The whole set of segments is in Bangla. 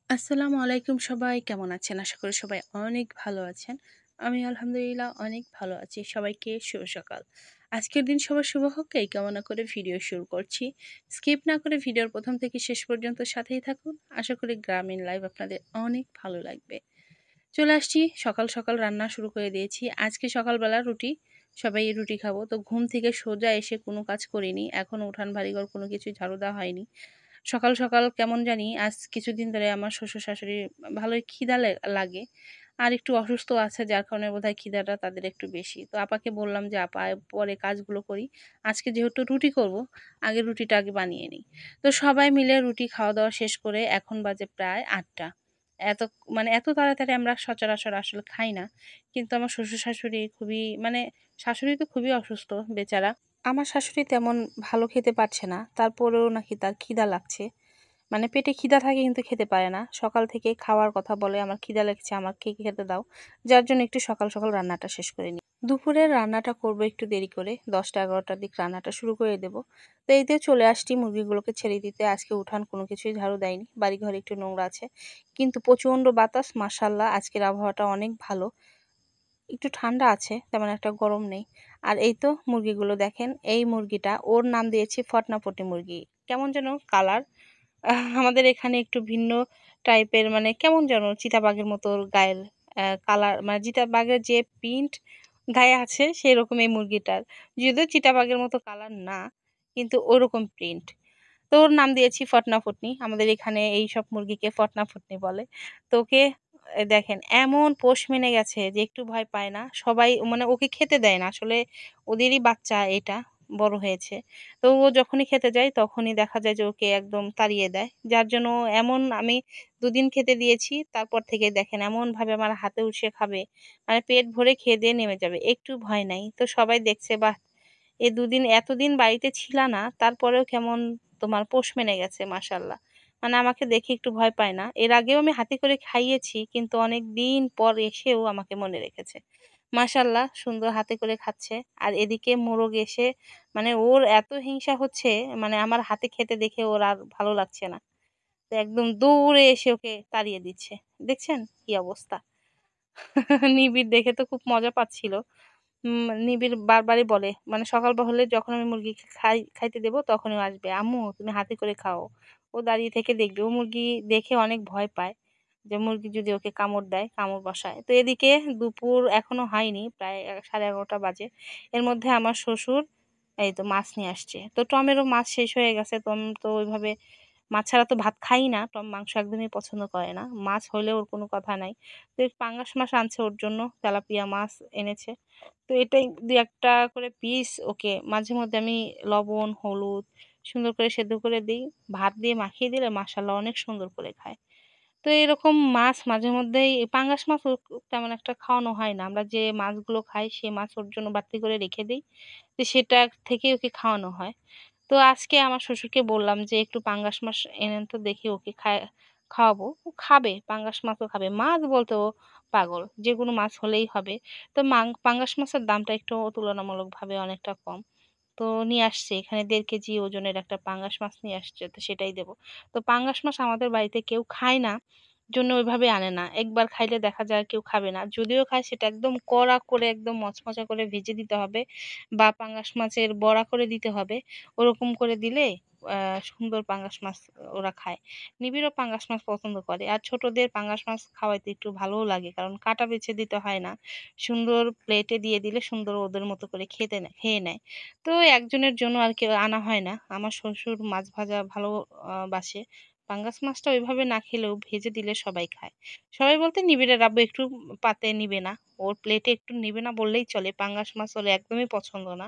আসসালামু আলাইকুম সবাই কেমন আছেন? আশা করি সবাই অনেক ভালো আছেন। আমি আলহামদুলিল্লাহ অনেক ভালো আছি। সবাইকে শুভ সকাল। আজকের দিন সবার শুভ হোক এই কামনা করে ভিডিও শুরু করছি। স্কিপ না করে ভিডিওর ১ম থেকে শেষ পর্যন্ত সাথেই থাকুন। আশা করি গ্রামীণ লাইফ আপনাদের অনেক ভালো লাগবে। চলে আসছি সকাল, সকাল রান্না শুরু করে দিয়েছি। আজকে সকালবেলা রুটি, সবাই রুটি খাবো। তো ঘুম থেকে সোজা এসে কোনো কাজ করিনি। এখনো উঠান বাড়িঘর কোনো কিছুই ঝাড়ু দেওয়া হয়নি। সকাল, সকাল কেমন জানি আজ কিছুদিন ধরে আমার শ্বশুর-শাশুড়ির ভালোই খিদা লাগে। আর একটু অসুস্থ আছে যার কারণে বোধহয় খিদাটা তাদের একটু বেশি। তো আপাকে বললাম যে, "আপা পরে কাজগুলো করি। আজকে যেহেতু রুটি করব, আগে রুটিটা আগে বানিয়ে নিই।" তো সবাই মিলে রুটি খাওয়া-দাওয়া শেষ করে এখন বাজে প্রায় ৮ঃ০০। এত এত তাড়াতাড়ি আমরা সচরাচর আসলে খাই না। কিন্তু আমার শ্বশুর-শাশুড়ি খুবই শাশুড়ি তো খুবই অসুস্থ বেচারা। আমার শাশুড়ি তেমন ভালো খেতে পারছে না। তারপরেও নাকি তার খিদা লাগছে। পেটে খিদা থাকে কিন্তু খেতে পারে না। সকাল থেকে খাওয়ার কথা বলে, "আমার খিদা লেগেছে, আমাকে খেতে দাও।" যার জন্য একটু সকাল, সকাল রান্নাটা শেষ করে নিই। দুপুরের রান্নাটা করব একটু দেরি করে। ১০টা-১১টার দিক রান্নাটা শুরু করে দেব। তো এই দিয়ে চলে আসছি মুরগিগুলোকে ছেড়ে দিতে। আজকে উঠান কোনো কিছুই ঝাড়ু দেয়নি। বাড়িঘর একটু নোংরা আছে। কিন্তু প্রচণ্ড বাতাস মাশাআল্লাহ আজকের আবহাওয়াটা অনেক ভালো। একটু ঠান্ডা আছে, তেমন একটা গরম নেই। আর এই তো মুরগিগুলো দেখেন, এই মুরগিটা ওর নাম দিয়েছি ফটনাপটি মুরগি। কেমন যেন কালার। আমাদের এখানে একটু ভিন্ন টাইপের কেমন যেন চিতাবাঘের মতো ওর গায়ের কালার চিতাবাঘের যে প্রিন্ট গায়ে আছে সেরকম এই মুরগিটার। যদিও চিতাবাঘের মতো কালার না, কিন্তু ওরকম প্রিন্ট। তো ওর নাম দিয়েছি ফটনা-ফটনি। আমাদের এখানে এইসব মুরগিকে ফটনা-ফটনি বলে। তো ওকে দেখেন এমন পোষ মেনে গেছে যে একটু ভয় পায় না। সবাই ওকে খেতে দেয় না। আসলে ওদেরই বাচ্চা এটা, বড় হয়েছে। তো ও যখনই খেতে যায় তখনই দেখা যায় যে ওকে একদম তাড়িয়ে দেয়। যার জন্য আমি ২ দিন খেতে দিয়েছি। তারপর থেকে দেখেন এমনভাবে আমার হাতে উঠে খাবে। পেট ভরে খেয়ে দিয়ে নেমে যাবে। একটু ভয় নাই। তো সবাই দেখছে বাহ! এ ২ দিন এতদিন বাড়িতে ছিলা না, তারপরেও কেমন তোমার পোষ মেনে গেছে মাশাআল্লাহ। আমাকে দেখে একটু ভয় পায় না। এর আগেও আমি হাতে করে খাইয়েছি কিন্তু অনেকদিন পর এসেও আমাকে মনে রেখেছে। মাশাআল্লাহ সুন্দর হাতে করে খাচ্ছে। আর এদিকে মোরগ এসে ওর এত হিংসা হচ্ছে আমার হাতে খেতে দেখে ওর আর ভালো লাগছে না। তো একদম দৌড়ে এসে ওকে তাড়িয়ে দিচ্ছে। দেখছেন কি অবস্থা? নিবিড় দেখে তো খুব মজা পাচ্ছিল। নিবিড় বারবারই বলে সকাল হলে যখন আমি মুরগিকে খাইতে দেব তখনই ও আসবে। "আম্মু তুমি হাতে করে খাও।" ও দাঁড়িয়ে থেকে দেখবে। ও মুরগি দেখে অনেক ভয় পায় যে মুরগি যদি ওকে কামড় দেয়, কামড় বসায়। তো এদিকে দুপুর এখনো হয়নি, প্রায় 11:30 বাজে। এর মধ্যে আমার শ্বশুর এই তো মাছ নিয়ে আসছে। তো টমেরও মাছ শেষ হয়ে গেছে। টম তো ওইভাবে মাছ ছাড়া তো ভাত খায়ই না। টম মাংস একদমই পছন্দ করে না। মাছ হইলে ওর কোনো কথা নাই। তো পাঙ্গাস মাছ আনছে ওর জন্য, তেলাপিয়া মাছ এনেছে। তো এটাই ২-১ টা করে পিস ওকে মাঝে মধ্যে আমি লবণ, হলুদ সুন্দর করে সেদ্ধ করে দেই। ভাত দিয়ে মাখিয়ে দিলে মাশাআল্লাহ অনেক সুন্দর করে খায়। তো এরকম মাছ মাঝে মধ্যেই পাঙ্গাস মাছ ওর তেমন একটা খাওয়ানো হয় না। আমরা যে মাছগুলো খাই সে মাছ ওর জন্য বাড়তি করে রেখে দেই। তো সেটা থেকেই ওকে খাওয়ানো হয়। তো আজকে আমার শ্বশুরকে বললাম যে, "একটু পাঙ্গাস মাছ এনেন তো দেখি ওকে খাওয়াবো।" ও খাবে, পাঙ্গাস মাছও খাবে। মাছ বলতে ও পাগল। যেকোনো মাছ হলেই হবে। তো পাঙ্গাস মাছের দামটা একটু তুলনামূলকভাবে অনেকটা কম। তো নিয়ে আসছে এখানে ১.৫ কেজি ওজনের একটা পাঙ্গাস মাছ নিয়ে আসছে। তো সেটাই দেব। তো পাঙ্গাস মাছ আমাদের বাড়িতে কেউ খায় না, জন্য ওইভাবে আনে না। একবার খাইলে দেখা যায় কেউ খাবে না। যদিও খায় সেটা একদম কড়া করে একদম মচমচা করে ভেজে দিতে হবে বা পাঙ্গাস মাছের বড়া করে দিতে হবে। ওরকম করে দিলে আ সুন্দর পাঙ্গাস মাছ ওরা খায়। নিবিড়ও পাঙ্গাস মাছ পছন্দ করে। আর ছোটদের পাঙ্গাস মাছ খাওয়াইতে একটু ভালোও লাগে। কারণ কাঁটা বেছে দিতে হয় না। সুন্দর প্লেটে দিয়ে দিলে সুন্দর ওদের মতো করে খেয়ে নেয়। তো একজনের জন্য আর কি আনা হয় না। আমার শ্বশুর মাছ ভাজা ভালো বাসে। পাঙ্গাস মাছটা ওইভাবে না খেলেও ভেজে দিলে সবাই খায়। সবাই বলতে নিবিড়ের আব্বু একটু পাতে নিবে না। ওর প্লেটে একটু নিবে না বললেই চলে। পাঙ্গাস মাছ ওর একদমই পছন্দ না।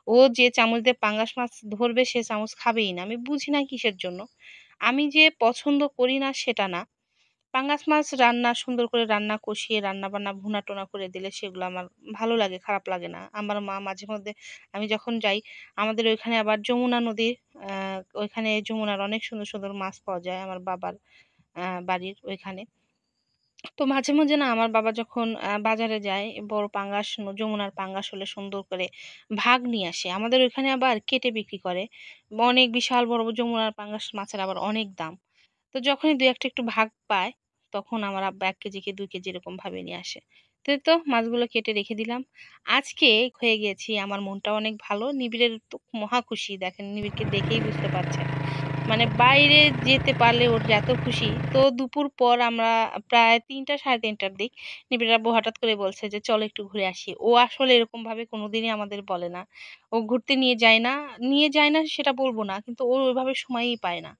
ও যে চামচ দিয়ে পাঙ্গাস মাছ ধরবে সে চামচ খাবেই না। আমি বুঝি না কিসের জন্য। আমি যে পছন্দ করি না সেটা না। পাঙ্গাস মাছ সুন্দর করে রান্না কষিয়ে রান্না-বান্না ভুনা-টুনা করে দিলে সেগুলো আমার ভালো লাগে, খারাপ লাগে না। আমার মা মাঝে মধ্যে আমি যখন যাই, আমাদের ওইখানে আবার যমুনা নদীর আ ওইখানে যমুনার অনেক সুন্দর, সুন্দর মাছ পাওয়া যায় আমার বাবার বাড়ির ওইখানে। তো মাঝে, মাঝে না আমার বাবা যখন বাজারে যায় বড় পাঙ্গাস যমুনার পাঙ্গাস হলে সুন্দর করে ভাগ নিয়ে আসে। আমাদের ওইখানে আবার কেটে বিক্রি করে। অনেক বিশাল বড় যমুনার পাঙ্গাস মাছের আবার অনেক দাম। তো যখনই ২-১টা একটু ভাগ পায় তখন আমার আব্বা ১ কেজি কি ২ কেজি এরকমভাবে নিয়ে আসে। তো মাছগুলো কেটে রেখে দিলাম। আজকে হয়ে গিয়েছি আমার মনটাও অনেক ভালো। নিবিড়ের তো মহা খুশি। দেখেন নিবিড়কে দেখেই বুঝতে পারছেন। মানে বাইরে যেতে পারলে ওর যে এত খুশি। তো দুপুর পর আমরা প্রায় ৩টা ৩:৩০ টার দিক নিবিড়ের আব্বু হঠাৎ করে বলছে যে, "চলো একটু ঘুরে আসি।" ও আসলে এরকমভাবে কোনোদিনই আমাদের বলে না। ও ঘুরতে নিয়ে যায় না সেটা বলব না। কিন্তু ও ওইভাবে সময়ই পায় না।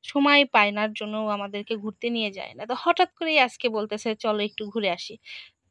সময় পায় না জন্য ও আমাদেরকে ঘুরতে নিয়ে যায় না। তো হঠাৎ করেই আজকে বলতেছে, "চলো একটু ঘুরে আসি।"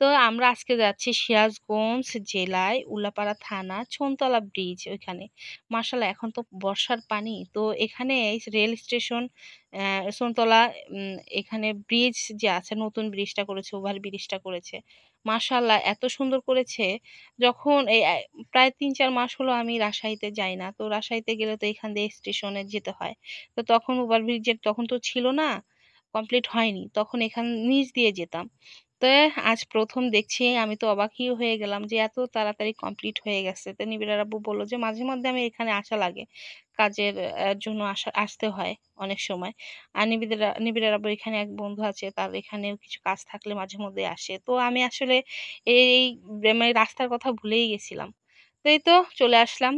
তো আমরা আজকে যাচ্ছি সিরাজগঞ্জ জেলায় উল্লাপাড়া থানা ছনতলা ব্রিজ ওইখানে। মার্শাল্লাহ এখন তো বর্ষার পানি। তো এখানে রেল স্টেশন ছনতলা এখানে ব্রিজ যে আছে নতুন ব্রিজটা করেছে, ওভার ব্রিজটা করেছে। মার্শাল্লাহ এত সুন্দর করেছে যখন এই প্রায় ৩-৪ মাস হলো আমি রাজশাহীতে যাই না। তো রাজশাহীতে গেলে তো এখান দিয়ে স্টেশনে যেতে হয়। তো তখন ওভার ব্রিজের তখন তো ছিল না, কমপ্লিট হয়নি। তখন নিচ দিয়ে যেতাম। তো আজ ১ম দেখছি আমি তো অবাকই হয়ে গেলাম যে এত তাড়াতাড়ি কমপ্লিট হয়ে গেছে। তো নিবিড়ার আব্বু বলল যে মাঝে মধ্যে আমি এখানে আসা লাগে। কাজের জন্য আসতে হয় অনেক সময়। আর নিবিড়ার আব্বুর এখানে এক বন্ধু আছে তার এখানেও কিছু কাজ থাকলে মাঝে মধ্যে আসে। তো আমি আসলে এই মানে রাস্তার কথা ভুলেই গেছিলাম। তো এই তো চলে আসলাম।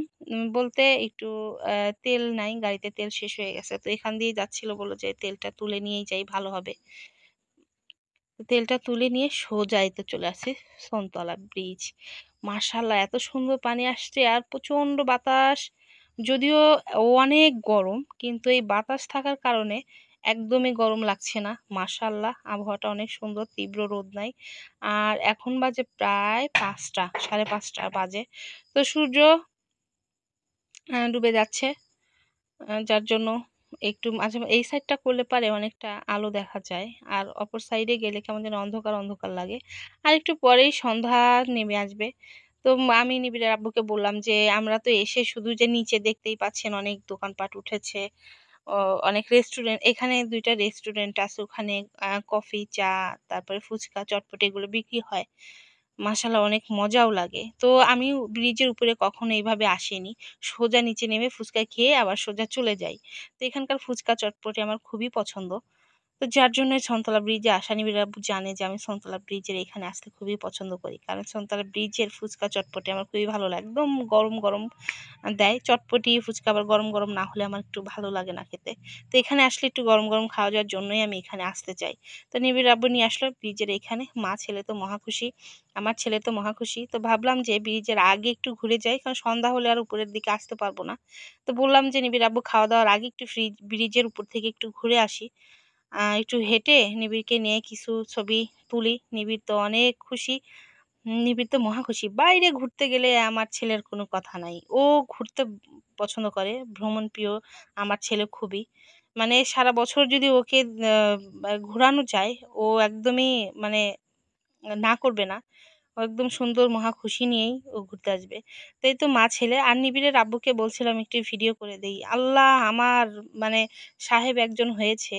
বলতে একটু আ তেল নাই, গাড়িতে তেল শেষ হয়ে গেছে। তো এখান দিয়েই যাচ্ছিল বলল যে তেলটা তুলে নিয়েই যাই ভালো হবে। তেলটা তুলে নিয়ে সোজা এই তো চলে আসছি সনতলা ব্রিজ। মার্শাল্লাহ এত সুন্দর পানি আসছে আর প্রচন্ড বাতাস। যদিও অনেক গরম কিন্তু এই বাতাস থাকার কারণে একদমই গরম লাগছে না। মার্শাল্লাহ আবহাওয়াটা অনেক সুন্দর, তীব্র রোদ নাই। আর এখন বাজে প্রায় ৫টা, ৫:৩০ বাজে। তো সূর্য ডুবে যাচ্ছে। যার জন্য একটু এই সাইডটা করলে পারে অনেকটা আলো দেখা যায়। আর অপর সাইডে গেলে কেমন যেন অন্ধকার, অন্ধকার লাগে। আর একটু পরেই সন্ধ্যা নেমে আসবে। তো আমি নিবিড়ের আব্বুকে বললাম যে, "আমরা তো এসে শুধু যে নিচে দেখতেই পাচ্ছেন অনেক দোকানপাট উঠেছে, অ অনেক রেস্টুরেন্ট এখানে ২ টা রেস্টুরেন্ট আছে ওখানে কফি, চা, তারপরে ফুচকা, চটপটি এগুলো বিক্রি হয়। মাশাআল্লাহ অনেক মজাও লাগে। তো আমিও ব্রিজের উপরে কখনো এভাবে আসিনি। সোজা নিচে নেমে ফুচকা খেয়ে আবার সোজা চলে যাই। তো এখানকার ফুচকা চটপটি আমার খুবই পছন্দ। তো যার জন্যই সনতলা ব্রিজে আসা নিবিড় আব্বু জানে যে আমি সনতলা ব্রিজের এখানে আসতে খুবই পছন্দ করি। কারণ সনতলা ব্রিজের ফুচকা চটপটি আমার খুবই ভালো লাগে। একদম গরম, গরম দেয়। চটপটি ফুচকা আবার গরম, গরম না হলে আমার একটু ভালো লাগে না খেতে। তো এখানে আসলে একটু গরম, গরম খাওয়া যাওয়ার জন্যই আমি এখানে আসতে চাই। তো নিবিড় আব্বু নিয়ে আসলো ব্রিজের এখানে। মা ছেলে তো মহা খুশি। আমার ছেলে তো মহা খুশি। তো ভাবলাম যে ব্রিজের আগে একটু ঘুরে যাই। কারণ সন্ধ্যা হলে আর উপরের দিকে আসতে পারব না। তো বললাম যে নিবিড় আব্বু খাওয়া-দাওয়ার আগে একটু ব্রিজের উপর থেকে একটু ঘুরে আসি। একটু হেঁটে নিবিড়কে নিয়ে কিছু ছবি তুলি। নিবিড় তো অনেক খুশি। নিবিড় তো মহা খুশি। বাইরে ঘুরতে গেলে আমার ছেলের কোনো কথা নাই। ও ঘুরতে পছন্দ করে। ভ্রমণপ্রিয় আমার ছেলে খুবই। মানে সারা বছর যদি ওকে ঘুরানো যায়, ও একদমই মানে না করবে না। ও একদম সুন্দর মহা খুশি নিয়েই ও ঘুরতে আসবে। তো এই তো মা ছেলে আর নিবিড়ের আব্বুকে বলছিলাম একটু ভিডিও করে দেই। আল্লাহ! আমার মানে সাহেব একজন হয়েছে।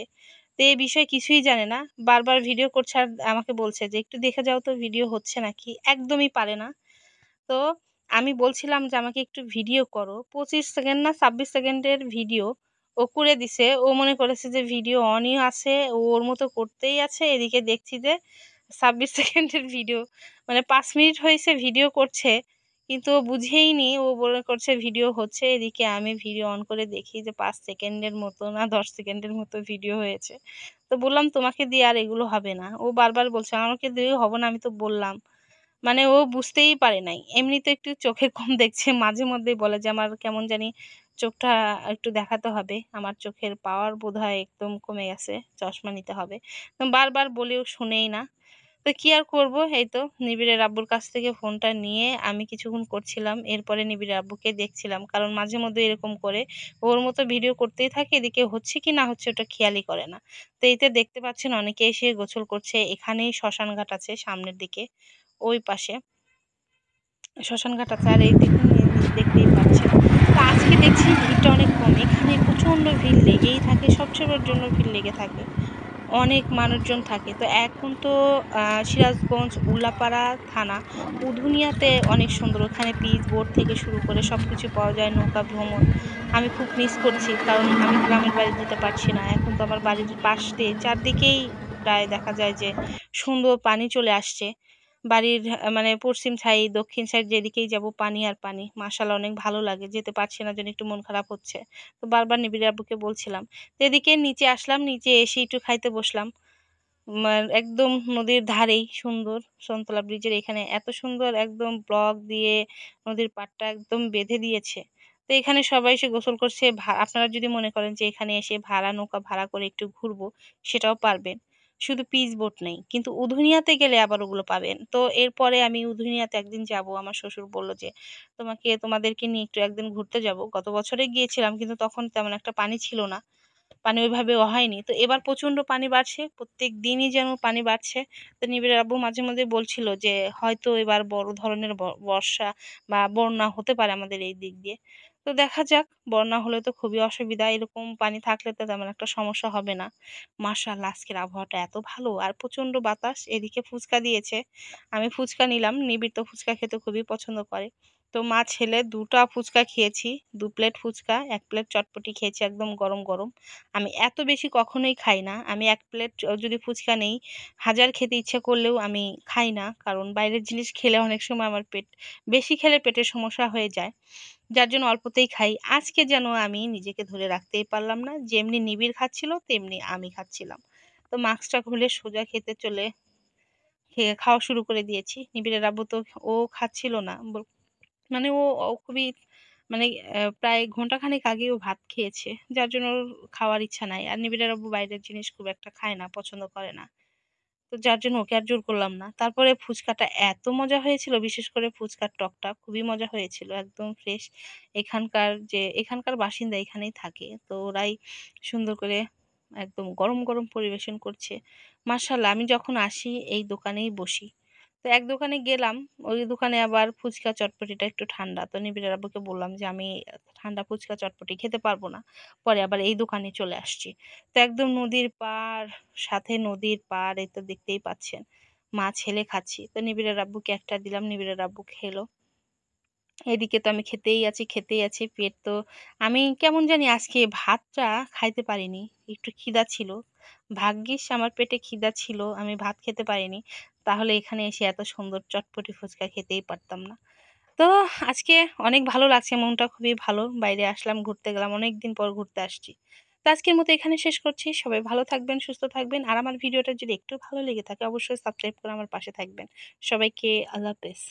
তো এই বিষয়ে কিছুই জানে না। বারবার ভিডিও করছে আর আমাকে বলছে যে, "একটু দেখে যাও তো ভিডিও হচ্ছে নাকি?" একদমই পারে না। তো আমি বলছিলাম যে, "আমাকে একটু ভিডিও করো।" ২৫ সেকেন্ড না ২৬ সেকেন্ডের ভিডিও ও করে দিছে। ও মনে করেছে যে ভিডিও অনই আছে। ও ওর মতো করতেই আছে। এদিকে দেখছি যে ২৬ সেকেন্ডের ভিডিও মানে ৫ মিনিট হইছে ভিডিও করছে। কিন্তু ও বুঝেইনি ও মনে করছে ভিডিও হচ্ছে। এদিকে আমি ভিডিও অন করে দেখি যে ৫ সেকেন্ডের মতো না ১০ সেকেন্ডের মতো ভিডিও হয়েছে। তো বললাম, "তোমাকে দিয়ে আর এগুলো হবে না।" ও বারবার বলছে, "আমাকে দিয়েও হবে না, আমি তো বললাম।" মানে ও বুঝতেই পারে নাই। এমনিতে একটু চোখে কম দেখছে। মাঝে মধ্যেই বলে যে, "আমার কেমন জানি চোখটা একটু দেখাতে হবে। আমার চোখের পাওয়ার বোধহয় একদম কমে গেছে। চশমা নিতে হবে।" বারবার বলেও শোনেই না। তো কি আর করব? এই তো নিবিড়ের আব্বুর কাছ থেকে ফোনটা নিয়ে আমি কিছুক্ষণ করছিলাম। এরপরে নিবিড়ের আব্বুকে দেখছিলাম। কারণ মাঝে মধ্যে এরকম করে ওর মতো ভিডিও করতেই থাকে। এদিকে হচ্ছে কি না হচ্ছে ওটা খেয়ালই করে না। তো এইতে দেখতে পাচ্ছেন অনেকে এসে গোসল করছে। এখানেই শ্মশানঘাট আছে সামনের দিকে। ওই পাশে শ্মশানঘাট আছে। আর এই দেখুন দেখতেই পাচ্ছেন। তো আজকে দেখছি ভিড়টা অনেক কম। এখানে প্রচণ্ড ভিড় লেগেই থাকে। সবসময়ের জন্য ভিড় লেগে থাকে। অনেক মানুষজন থাকে। তো এখন তো সিরাজগঞ্জ উল্লাপাড়া থানা উধুনিয়াতে অনেক সুন্দর। ওখানে পিচ বোট থেকে শুরু করে সবকিছু পাওয়া যায়, নৌকা ভ্রমণ। আমি খুব মিস করছি। কারণ আমি গ্রামের বাড়ি যেতে পারছি না। এখন তো আমার বাড়ির পাশ দিয়ে চারদিকেই প্রায় দেখা যায় যে সুন্দর পানি চলে আসছে। বাড়ির মানে পশ্চিম সাইড দক্ষিণ সাইড যেদিকেই যাব পানি আর পানি, মাশাআল্লাহ অনেক ভালো লাগে। যেতে পারছি না জন্য একটু মন খারাপ হচ্ছে। তো বারবার নিবিড় আব্বুকে বলছিলাম। তো এদিকে নিচে আসলাম, নিচে এসে একটু খাইতে বসলাম। একদম নদীর ধারেই সুন্দর সন্তলা ব্রিজের এখানে এত সুন্দর একদম ব্লক দিয়ে নদীর পাড়টা একদম বেঁধে দিয়েছে। তো এখানে সবাই এসে গোসল করছে। আপনারা যদি মনে করেন যে এখানে এসে ভাড়া নৌকা ভাড়া করে একটু ঘুরবো, সেটাও পারবেন। শুধু পিস বোট নেই, কিন্তু উধুনিয়াতে গেলে আবার ওগুলো পাবেন। তো এরপরে আমি উধুনিয়াতে একদিন যাব। আমার শ্বশুর বলল যে তোমাদেরকে নিয়ে একটু একদিন ঘুরতে যাব। গত বছরে গিয়েছিলাম, কিন্তু তখন তেমন একটা পানি ছিল না, পানি ওইভাবে হয়নি। তো এবার প্রচন্ড পানি বাড়ছে, প্রত্যেক দিনই যেন পানি বাড়ছে। তো নিবিড় আব্বু মাঝে মধ্যে বলছিল যে হয়তো এবার বড় ধরনের বর্ষা বা বন্যা হতে পারে আমাদের এই দিক দিয়ে। তো দেখা যাক, বন্যা হলে তো খুবই অসুবিধা, এরকম পানি থাকলে তো তেমন একটা সমস্যা হবে না। মাশাআল্লাহ আজকের আবহাওয়াটা এত ভালো আর প্রচন্ড বাতাস। এদিকে ফুচকা দিয়েছে, আমি ফুচকা নিলাম। নিবিড় তো ফুচকা খেতে খুবই পছন্দ করে। তো মা ছেলে দুটা ফুচকা খেয়েছি, 2 প্লেট ফুচকা, 1 প্লেট চটপটি খেয়েছি একদম গরম গরম। আমি এত বেশি কখনোই খাই না। আমি 1 প্লেট যদি ফুচকা নেই, হাজার খেতে ইচ্ছে করলেও আমি খাই না। কারণ বাইরের জিনিস খেলে অনেক সময় আমার বেশি খেলে পেটের সমস্যা হয়ে যায়। যার জন্য অল্পতেই খাই। আজকে যেন আমি নিজেকে ধরে রাখতেই পারলাম না। যেমনি নিবিড় খাচ্ছিল তেমনি আমি খাচ্ছিলাম। তো মাস্কটা খুলে সোজা খাওয়া শুরু করে দিয়েছি। নিবিড়ের আব্বু তো ও খাচ্ছিল না। মানে ও খুবই মানে প্রায় ঘন্টাখানেক আগে ও ভাত খেয়েছে। যার জন্য ওর খাওয়ার ইচ্ছা নাই। আর নিবিড়ের আব্বু বাইরের জিনিস খুব একটা খায় না, পছন্দ করে না। তো যার জন্য ওকে আর জোর করলাম না। তারপরে ফুচকাটা এত মজা হয়েছিল, বিশেষ করে ফুচকার টকটা খুবই মজা হয়েছিল। একদম ফ্রেশ। এখানকার বাসিন্দা এখানেই থাকে। তো ওরাই সুন্দর করে একদম গরম গরম পরিবেশন করছে। মাশাআল্লাহ আমি যখন আসি এই দোকানেই বসি। তো এক দোকানে গেলাম, ওই দোকানে আবার ফুচকা চটপটিটা একটু ঠান্ডা। তো নিবিড়ের আব্বুকে বললাম যে আমি ঠান্ডা ফুচকা চটপটি খেতে পারবো না। পরে আবার এই দোকানে চলে আসছি। তো একদম নদীর পাড়, সাথে নদীর পাড়, এই তো দেখতেই পাচ্ছেন। মা ছেলে খাচ্ছি। তো নিবিড়ের আব্বুকে একটা দিলাম, নিবিড়ের আব্বু খেলো। এদিকে তো আমি খেতেই আছি। পেট তো আমি কেমন জানি আজকে ভাতটা খাইতে পারিনি। একটু খিদা ছিল। ভাগ্যিস আমার পেটে খিদা ছিল, আমি ভাত খেতে পারিনি। তাহলে এখানে এসে এত সুন্দর চটপটি ফুচকা খেতেই পারতাম না। তো আজকে অনেক ভালো লাগছে, মনটা খুবই ভালো। বাইরে আসলাম, ঘুরতে গেলাম। অনেকদিন পর ঘুরতে আসছি। তো আজকের মতো এখানে শেষ করছি। সবাই ভালো থাকবেন, সুস্থ থাকবেন। আর আমার ভিডিওটা যদি একটু ভালো লেগে থাকে অবশ্যই সাবস্ক্রাইব করে আমার পাশে থাকবেন। সবাইকে আল্লাহ হাফেজ।